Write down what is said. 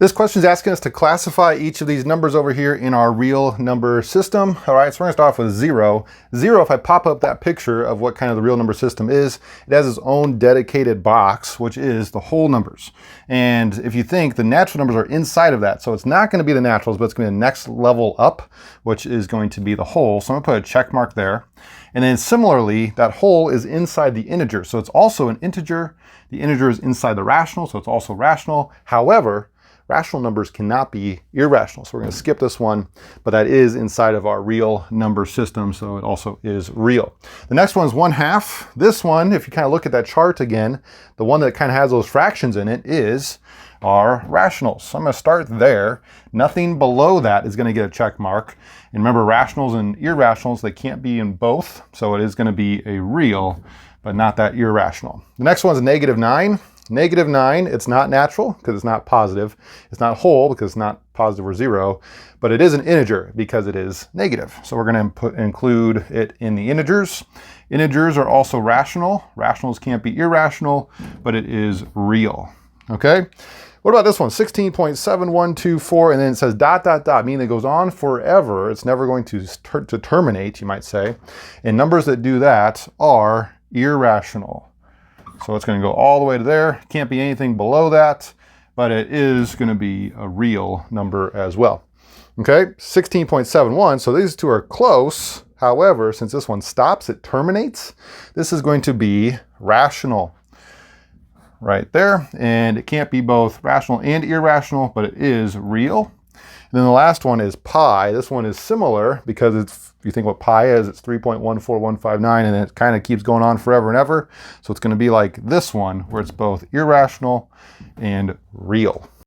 This question is asking us to classify each of these numbers over here in our real number system. All right, so we're gonna start off with 0. 0, if I pop up that picture of what kind of the real number system is, it has its own dedicated box, which is the whole numbers. And if you think, the natural numbers are inside of that, so it's not gonna be the naturals, but it's gonna be the next level up, which is going to be the whole. So I'm gonna put a check mark there. And then similarly, that whole is inside the integer. So it's also an integer. The integer is inside the rational, so it's also rational. However, rational numbers cannot be irrational. So we're going to skip this one, but that is inside of our real number system, so it also is real. The next one is 1/2. This one, if you kind of look at that chart again, the one that kind of has those fractions in it is our rationals. So I'm going to start there. Nothing below that is going to get a check mark. And remember, rationals and irrationals, they can't be in both, so it is going to be a real, but not that irrational. The next one is -9. -9, it's not natural because it's not positive. It's not whole because it's not positive or 0, but it is an integer because it is negative. So we're going to include it in the integers. Integers are also rational. Rationals can't be irrational, but it is real. Okay? What about this one? 16.7124, and then it says ... meaning it goes on forever. It's never going to terminate, you might say. And numbers that do that are irrational. So it's going to go all the way to there. Can't be anything below that, but it is going to be a real number as well. Okay, 16.71. So these two are close. However, since this one stops, it terminates. This is going to be rational right there. And it can't be both rational and irrational, but it is real. And then the last one is pi. This one is similar because it's, if you think what pi is, it's 3.14159, and it kind of keeps going on forever and ever. So it's going to be like this one, where it's both irrational and real.